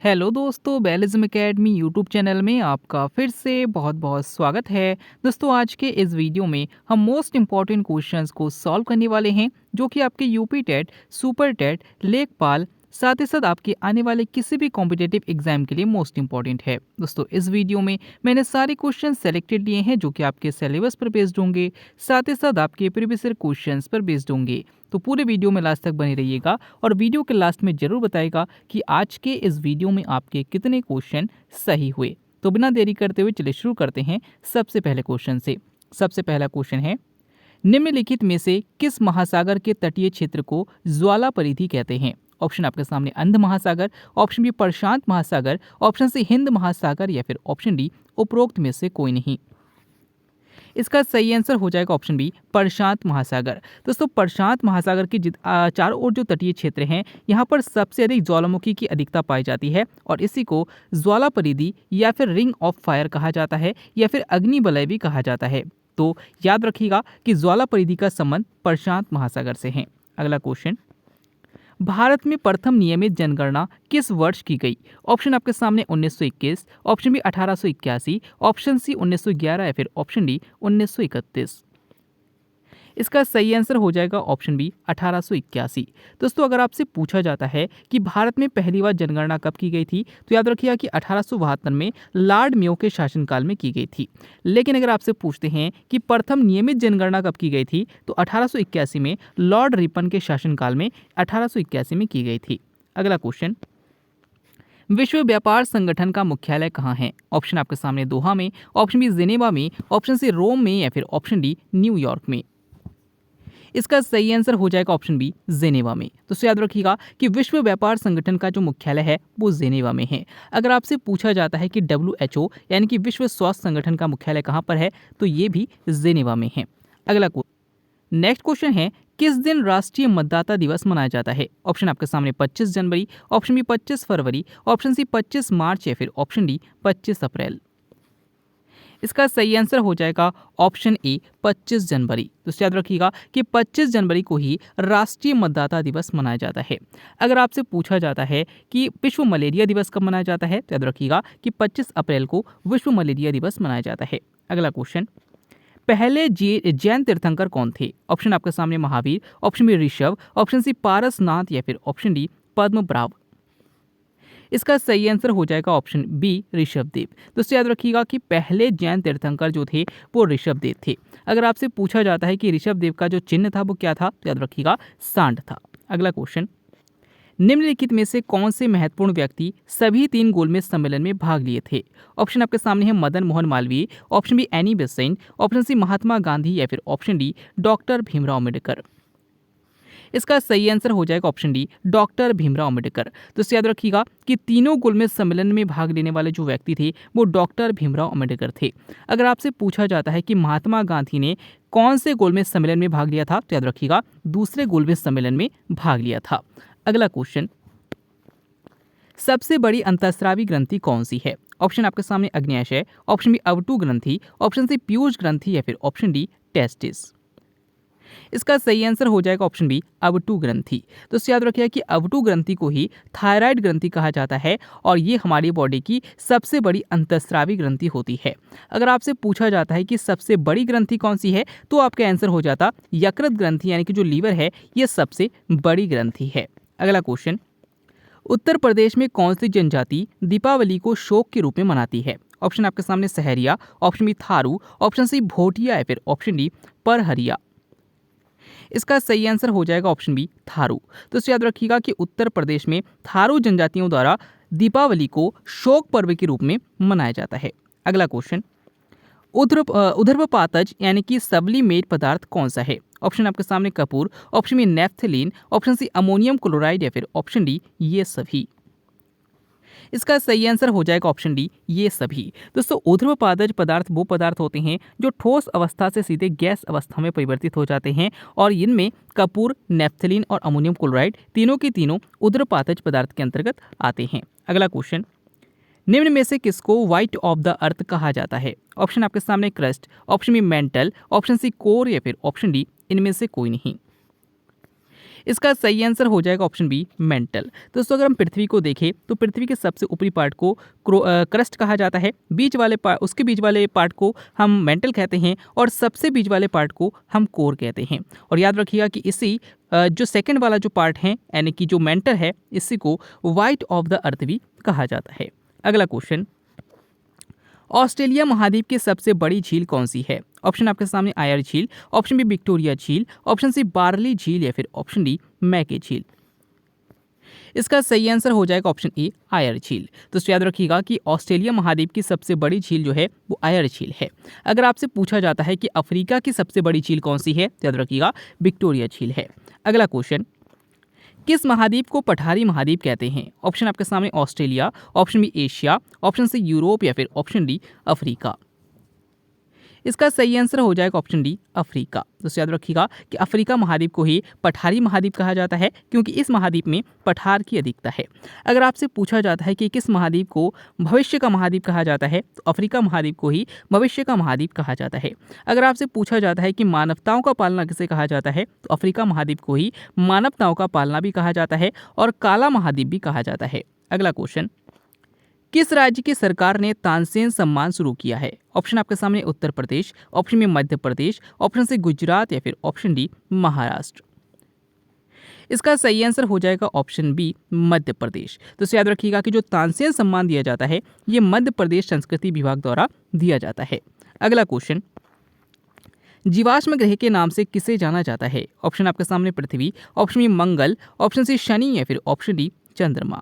Hello दोस्तों, बेलिज्म academy YouTube channel में आपका फिर से बहुत बहुत स्वागत है। दोस्तों, आज के इस वीडियो में हम मोस्ट इम्पॉर्टेंट क्वेश्चंस को सॉल्व करने वाले हैं जो कि आपके यूपी टेट, सुपर टेट, लेखपाल, साथ ही साथ आपके आने वाले किसी भी कॉम्पिटेटिव एग्जाम के लिए मोस्ट इम्पॉर्टेंट है। दोस्तों, इस वीडियो में मैंने सारे क्वेश्चन सेलेक्टेड लिए हैं जो कि आपके सिलेबस पर बेस्ड होंगे, साथ ही साथ आपके प्रीवियस ईयर क्वेश्चंस पर बेस्ड होंगे। तो पूरे वीडियो में लास्ट तक बने रहिएगा और वीडियो के लास्ट में जरूर बताएगा कि आज के इस वीडियो में आपके कितने क्वेश्चन सही हुए। तो बिना देरी करते हुए चलिए शुरू करते हैं सबसे पहले क्वेश्चन से। सबसे पहला क्वेश्चन है, निम्नलिखित में से किस महासागर के तटीय क्षेत्र को ज्वाला परिधि कहते हैं? ऑप्शन आपके सामने अंध महासागर, ऑप्शन बी प्रशांत महासागर, ऑप्शन सी हिंद महासागर या फिर ऑप्शन डी उपरोक्त में से कोई नहीं। इसका सही आंसर हो जाएगा ऑप्शन बी प्रशांत महासागर। दोस्तों, प्रशांत महासागर के चारों ओर जो तटीय क्षेत्र हैं, यहाँ पर सबसे अधिक ज्वालामुखी की अधिकता पाई जाती है और इसी को ज्वाला परिधि या फिर रिंग ऑफ फायर कहा जाता है या फिर अग्नि वलय भी कहा जाता है। तो याद रखिएगा कि ज्वाला परिधि का संबंध प्रशांत महासागर से है। अगला क्वेश्चन, भारत में प्रथम नियमित जनगणना किस वर्ष की गई? ऑप्शन आपके सामने 1921, ऑप्शन बी 1881, ऑप्शन सी 1911 या फिर ऑप्शन डी 1931। इसका सही आंसर हो जाएगा ऑप्शन बी 1881। दोस्तों, अगर आपसे पूछा जाता है कि भारत में पहली बार जनगणना कब की गई थी, तो याद रखिएगा कि 1872 में लॉर्ड मेयो के शासनकाल में की गई थी। लेकिन अगर आपसे पूछते हैं कि प्रथम नियमित जनगणना कब की गई थी, तो 1881 में लॉर्ड रिपन के शासनकाल में 1881 में की गई थी। अगला क्वेश्चन, विश्व व्यापार संगठन का मुख्यालय कहाँ है? ऑप्शन आपके सामने दोहा में, ऑप्शन बी जिनेवा में, ऑप्शन सी रोम में या फिर ऑप्शन डी न्यूयॉर्क में। इसका सही आंसर हो जाएगा ऑप्शन बी जेनेवा में। तो याद रखिएगा कि विश्व व्यापार संगठन का जो मुख्यालय है वो जेनेवा में है। अगर आपसे पूछा जाता है कि WHO यानी कि विश्व स्वास्थ्य संगठन का मुख्यालय कहाँ पर है, तो ये भी जेनेवा में है। अगला नेक्स्ट क्वेश्चन है, किस दिन राष्ट्रीय मतदाता दिवस मनाया जाता है? ऑप्शन आपके सामने 25 जनवरी, ऑप्शन बी 25 फरवरी, ऑप्शन सी 25 मार्च या फिर ऑप्शन डी 25 अप्रैल। इसका सही आंसर हो जाएगा ऑप्शन ए 25 जनवरी। तो याद रखिएगा कि 25 जनवरी को ही राष्ट्रीय मतदाता दिवस मनाया जाता है। अगर आपसे पूछा जाता है कि विश्व मलेरिया दिवस कब मनाया जाता है, तो याद रखिएगा कि 25 अप्रैल को विश्व मलेरिया दिवस मनाया जाता है। अगला क्वेश्चन, पहले जैन तीर्थंकर कौन थे? ऑप्शन आपके सामने Mahavir, option B Rishabh, option C Parasnath या फिर ऑप्शन डी पद्मब्राव। इसका सही आंसर हो जाएगा ऑप्शन बी ऋषभदेव। दोस्तों, याद रखिएगा कि पहले जैन तीर्थंकर जो थे वो ऋषभदेव थे। अगर आपसे पूछा जाता है कि ऋषभदेव का जो चिन्ह था वो क्या था, तो याद रखिएगा सांड था। अगला क्वेश्चन, निम्नलिखित में से कौन से महत्वपूर्ण व्यक्ति सभी 3 गोलमेज सम्मेलन में भाग लिए थे? ऑप्शन आपके सामने है Madan Mohan Malviya, option B Annie Besant, option C Mahatma Gandhi या फिर option D doctor Bhimrao Ambedkar. इसका सही आंसर हो जाएगा option D doctor Bhimrao Ambedkar. तो याद रखिएगा कि तीनों गोलमेज सम्मेलन में भाग लेने वाले जो व्यक्ति थे वो डॉक्टर भीमराव अम्बेडकर थे। अगर आपसे पूछा जाता है कि महात्मा गांधी ने कौन से गोलमेज सम्मेलन में भाग लिया था, तो याद रखिएगा दूसरे गोलमेज सम्मेलन में भाग लिया था। अगला क्वेश्चन, सबसे बड़ी अंतःस्रावी ग्रंथि कौन सी है? ऑप्शन आपके सामने अग्न्याशय, ऑप्शन बी अवटू ग्रंथि, ऑप्शन सी पीयूष ग्रंथि या फिर ऑप्शन डी टेस्टिस। इसका सही आंसर हो जाएगा ऑप्शन बी अवटू ग्रंथि। तो याद रखिएगा कि अवटू ग्रंथि को ही थायराइड ग्रंथि कहा जाता है और ये हमारी बॉडी की सबसे बड़ी अंतःस्रावी ग्रंथि होती है। अगर आपसे पूछा जाता है कि सबसे बड़ी ग्रंथि कौन सी है, तो आपका आंसर हो जाता यकृत ग्रंथि, यानी कि जो लीवर है ये सबसे बड़ी ग्रंथि है। अगला क्वेश्चन, उत्तर प्रदेश में कौन सी जनजाति दीपावली को शोक के रूप में मनाती है? ऑप्शन आपके सामने Sahariya, option B Tharu, option C Bhotia या फिर ऑप्शन डी परहरिया। इसका सही आंसर हो जाएगा ऑप्शन बी थारू। तो याद रखिएगा कि उत्तर प्रदेश में थारू जनजातियों द्वारा दीपावली को शोक पर्व के रूप में मनाया जाता है। अगला क्वेश्चन, ऊर्ध्वपातज यानी कि सब्लिमेट पदार्थ कौन सा है? ऑप्शन आपके सामने कपूर, option B naphthalene, option C ammonium chloride या फिर ऑप्शन डी ये सभी। इसका सही आंसर हो जाएगा ऑप्शन डी ये सभी। दोस्तों, ऊर्ध्वपातज पदार्थ वो पदार्थ होते हैं जो ठोस अवस्था से सीधे गैस अवस्था में परिवर्तित हो जाते हैं और इनमें कपूर, नेफ्थलीन और अमोनियम क्लोराइड तीनों के तीनों ऊर्ध्वपातज पदार्थ के अंतर्गत आते हैं। अगला क्वेश्चन, निम्न में से किसको व्हाइट ऑफ द अर्थ कहा जाता है? ऑप्शन आपके सामने crust, option B mantle, option C core या फिर ऑप्शन डी इनमें से कोई नहीं। इसका सही आंसर हो जाएगा ऑप्शन बी मेंटल। दोस्तों अगर हम पृथ्वी को देखें तो पृथ्वी के सबसे ऊपरी पार्ट को क्रस्ट कहा जाता है, उसके बीच वाले पार्ट को हम मेंटल कहते हैं और सबसे बीच वाले पार्ट को हम कोर कहते हैं। और याद रखिएगा कि इसी जो सेकंड वाला जो पार्ट है यानी कि जो मेंटल है, इसी को वाइट ऑफ द अर्थ भी कहा जाता है। अगला क्वेश्चन, ऑस्ट्रेलिया महाद्वीप की सबसे बड़ी झील कौन सी है? ऑप्शन आपके सामने आयर झील, ऑप्शन बी विक्टोरिया झील, ऑप्शन सी बार्ली झील या फिर ऑप्शन डी मैके झील। इसका सही आंसर हो जाएगा ऑप्शन ए आयर झील। तो याद रखिएगा कि ऑस्ट्रेलिया महाद्वीप की सबसे बड़ी झील जो है वो आयर झील है। अगर आपसे पूछा जाता है कि अफ्रीका की सबसे बड़ी झील कौन सी है तो याद रखिएगा विक्टोरिया झील है। अगला क्वेश्चन, किस महाद्वीप को पठारी महाद्वीप कहते हैं? ऑप्शन आपके सामने Australia, option B Asia, option C Europe या फिर ऑप्शन डी अफ्रीका। इसका सही आंसर हो जाएगा ऑप्शन डी अफ्रीका। तो याद रखिएगा कि अफ्रीका महाद्वीप को ही पठारी महाद्वीप कहा जाता है क्योंकि इस महाद्वीप में पठार की अधिकता है। अगर आपसे पूछा जाता है कि किस महाद्वीप को भविष्य का महाद्वीप कहा जाता है तो अफ्रीका महाद्वीप को ही भविष्य का महाद्वीप कहा जाता है। अगर आपसे पूछा जाता है कि मानवताओं का पालना किसे कहा जाता है तो अफ्रीका महाद्वीप को ही मानवताओं का पालना भी कहा जाता है और काला महाद्वीप भी कहा जाता है। अगला क्वेश्चन, किस राज्य की सरकार ने तानसेन सम्मान शुरू किया है? ऑप्शन आपके सामने उत्तर प्रदेश, ऑप्शन में मध्य प्रदेश, ऑप्शन से गुजरात या फिर ऑप्शन डी महाराष्ट्र। इसका सही आंसर हो जाएगा ऑप्शन बी मध्य प्रदेश। तो याद रखिएगा कि जो तानसेन सम्मान दिया जाता है ये मध्य प्रदेश संस्कृति विभाग द्वारा दिया जाता है। अगला क्वेश्चन, जीवाश्म ग्रह के नाम से किसे जाना जाता है? ऑप्शन आपके सामने पृथ्वी, ऑप्शन बी मंगल, ऑप्शन सी शनि या फिर ऑप्शन डी चंद्रमा।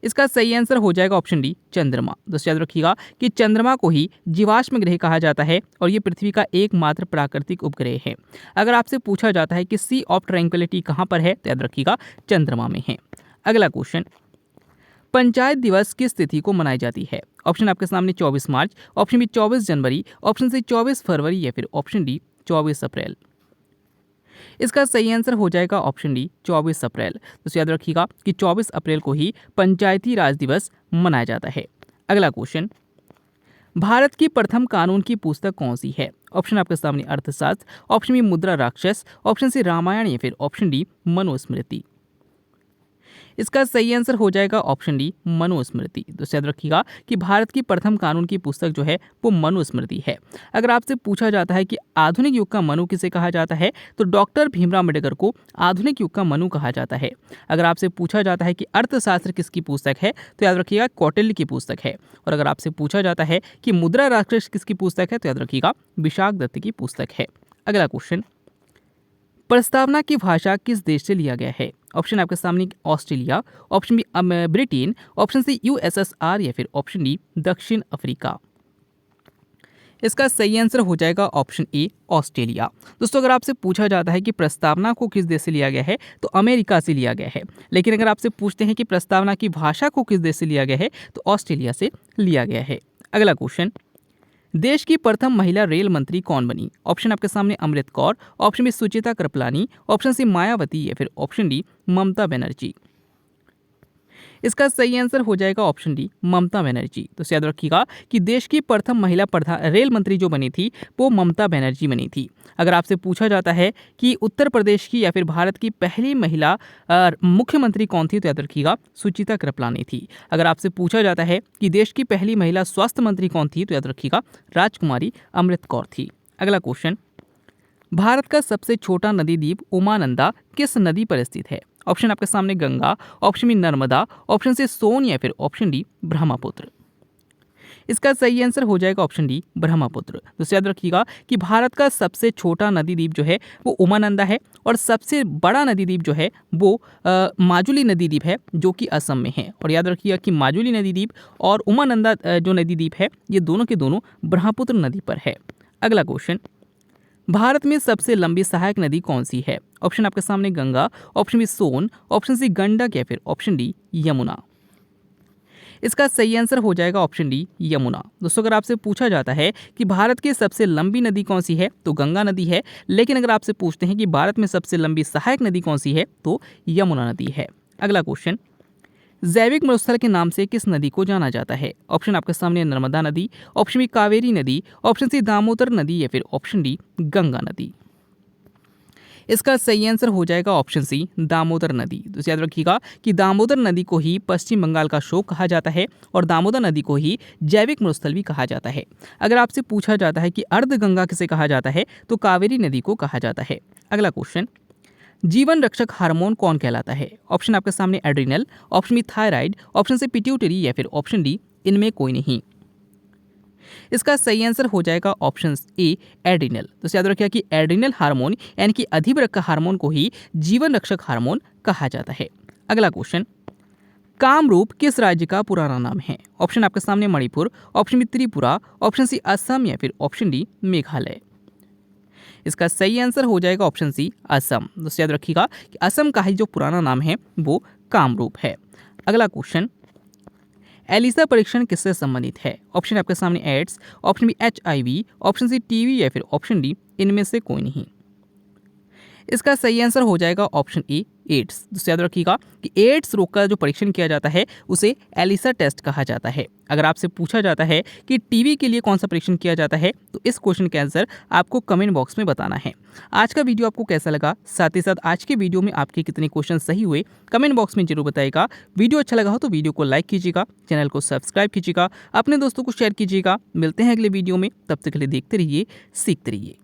इसका सही आंसर हो जाएगा ऑप्शन डी चंद्रमा। दोस्तों याद रखिएगा कि चंद्रमा को ही जीवाश्म ग्रह कहा जाता है और ये पृथ्वी का एकमात्र प्राकृतिक उपग्रह है। अगर आपसे पूछा जाता है कि सी ऑफ ट्रैंक्विलिटी कहाँ पर है तो याद रखिएगा चंद्रमा में है। अगला क्वेश्चन, पंचायत दिवस किस तिथि को मनाई जाती है? ऑप्शन आपके सामने 24 मार्च, ऑप्शन बी 24 जनवरी, ऑप्शन सी 24 फरवरी या फिर ऑप्शन डी 24 अप्रैल। इसका सही आंसर हो जाएगा ऑप्शन डी 24 अप्रैल। तो याद रखिएगा कि 24 अप्रैल को ही पंचायती राज दिवस मनाया जाता है। अगला क्वेश्चन, भारत की प्रथम कानून की पुस्तक कौन सी है? ऑप्शन आपके सामने अर्थशास्त्र, ऑप्शन बी मुद्रा राक्षस, ऑप्शन सी रामायण या फिर ऑप्शन डी मनुस्मृति। इसका सही आंसर हो जाएगा ऑप्शन डी मनुस्मृति। तो याद रखिएगा कि भारत की प्रथम कानून की पुस्तक जो है वो मनुस्मृति है। अगर आपसे पूछा जाता है कि आधुनिक युग का मनु किसे कहा जाता है तो डॉक्टर भीमराव अम्बेडकर को आधुनिक युग का मनु कहा जाता है। अगर आपसे पूछा जाता है कि अर्थशास्त्र किसकी पुस्तक है तो याद रखिएगा कौटिल्य की पुस्तक है। और अगर आपसे पूछा जाता है कि मुद्रा राक्षस किसकी पुस्तक है तो याद रखिएगा विशाख दत्त की पुस्तक है। अगला क्वेश्चन, प्रस्तावना की भाषा किस देश से लिया गया है? ऑप्शन आपके सामने Australia, option B Britain, option C USSR या फिर ऑप्शन डी दक्षिण अफ्रीका। इसका सही आंसर हो जाएगा ऑप्शन ए ऑस्ट्रेलिया। दोस्तों अगर आपसे पूछा जाता है कि प्रस्तावना को किस देश से लिया गया है तो अमेरिका से लिया गया है। लेकिन अगर आपसे पूछते हैं कि प्रस्तावना की भाषा को किस देश से लिया गया है तो ऑस्ट्रेलिया से लिया गया है। अगला क्वेश्चन, देश की प्रथम महिला रेल मंत्री कौन बनी? ऑप्शन आपके सामने अमृत कौर, ऑप्शन बी सुचिता कृपलानी, ऑप्शन सी मायावती या फिर ऑप्शन डी ममता बनर्जी। इसका सही आंसर हो जाएगा ऑप्शन डी ममता बनर्जी। तो याद रखिएगा कि देश की प्रथम महिला रेल मंत्री जो बनी थी वो ममता बनर्जी बनी थी। अगर आपसे पूछा जाता है कि उत्तर प्रदेश की या फिर भारत की पहली महिला मुख्यमंत्री कौन थी तो याद रखिएगा सुचिता कृपलानी थी। अगर आपसे पूछा जाता है कि देश की पहली महिला स्वास्थ्य मंत्री कौन थी तो याद रखिएगा राजकुमारी अमृत कौर थी। अगला क्वेश्चन, भारत का सबसे छोटा नदी द्वीप उमानंदा किस नदी पर स्थित है? ऑप्शन आपके सामने Ganga, option B Narmada, option C Son या फिर ऑप्शन डी ब्रह्मपुत्र। इसका सही आंसर हो जाएगा ऑप्शन डी ब्रह्मपुत्र। तो याद रखिएगा कि भारत का सबसे छोटा नदी द्वीप जो है वो उमानंदा है और सबसे बड़ा नदी द्वीप जो है वो माजुली नदी द्वीप है जो कि असम में है। और याद रखिएगा कि माजुली नदी द्वीप और उमानंदा जो नदी द्वीप है ये दोनों के दोनों ब्रह्मपुत्र नदी पर है। अगला क्वेश्चन, भारत में सबसे लंबी सहायक नदी कौन सी है? ऑप्शन आपके सामने गंगा, ऑप्शन बी सोन, ऑप्शन सी गंडक या फिर ऑप्शन डी यमुना। इसका सही आंसर हो जाएगा ऑप्शन डी यमुना। दोस्तों अगर आपसे पूछा जाता है कि भारत की सबसे लंबी नदी कौन सी है तो गंगा नदी है। लेकिन अगर आपसे पूछते हैं कि भारत में सबसे लंबी सहायक नदी कौन सी है तो यमुना नदी है। अगला क्वेश्चन, जैविक मरुस्थल के नाम से किस नदी को जाना जाता है? ऑप्शन आपके सामने नर्मदा नदी, ऑप्शन बी कावेरी नदी, ऑप्शन सी दामोदर नदी या फिर ऑप्शन डी गंगा नदी। इसका सही आंसर हो जाएगा ऑप्शन सी, दामोदर नदी। तो याद रखिएगा कि दामोदर नदी को ही पश्चिम बंगाल का शोक कहा जाता है और दामोदर नदी को ही जैविक मरुस्थल भी कहा जाता है। अगर आपसे पूछा जाता है कि अर्ध गंगा किसे कहा जाता है, तो कावेरी नदी को कहा जाता है। अगला क्वेश्चन, जीवन रक्षक हार्मोन कौन कहलाता है? ऑप्शन आपके सामने adrenal, option B thyroid, option C pituitary या फिर ऑप्शन डी इनमें कोई नहीं। इसका सही आंसर हो जाएगा ऑप्शन ए, एड्रिनल। तो याद रखिएगा कि एड्रिनल हार्मोन यानी कि अधिवृक्क हार्मोन को ही जीवन रक्षक हार्मोन कहा जाता है। अगला क्वेश्चन, कामरूप किस राज्य का पुराना नाम है? ऑप्शन आपके सामने Manipur, option B Tripura, option C Assam या फिर ऑप्शन डी मेघालय। इसका सही आंसर हो जाएगा ऑप्शन सी, असम। तो याद रखिएगा कि असम का ही जो पुराना नाम है वो कामरूप है। अगला क्वेश्चन, एलिसा परीक्षण किससे संबंधित है? ऑप्शन आपके सामने AIDS, option B HIV, option C TV या फिर ऑप्शन डी इनमें से कोई नहीं। इसका सही आंसर हो जाएगा ऑप्शन ए, एड्स। तो याद रखिएगा कि एड्स रोग का जो परीक्षण किया जाता है उसे एलिसा टेस्ट कहा जाता है। अगर आपसे पूछा जाता है कि टीबी के लिए कौन सा परीक्षण किया जाता है, तो इस क्वेश्चन के आंसर आपको कमेंट बॉक्स में बताना है। आज का वीडियो आपको कैसा लगा, साथ ही साथ आज के वीडियो में आपके कितने क्वेश्चन सही हुए, कमेंट बॉक्स में जरूर बताइएगा। वीडियो अच्छा लगा हो तो वीडियो को लाइक कीजिएगा, चैनल को सब्सक्राइब कीजिएगा, अपने दोस्तों को शेयर कीजिएगा। मिलते हैं अगले वीडियो में, तब तक के लिए देखते रहिए, सीखते रहिए।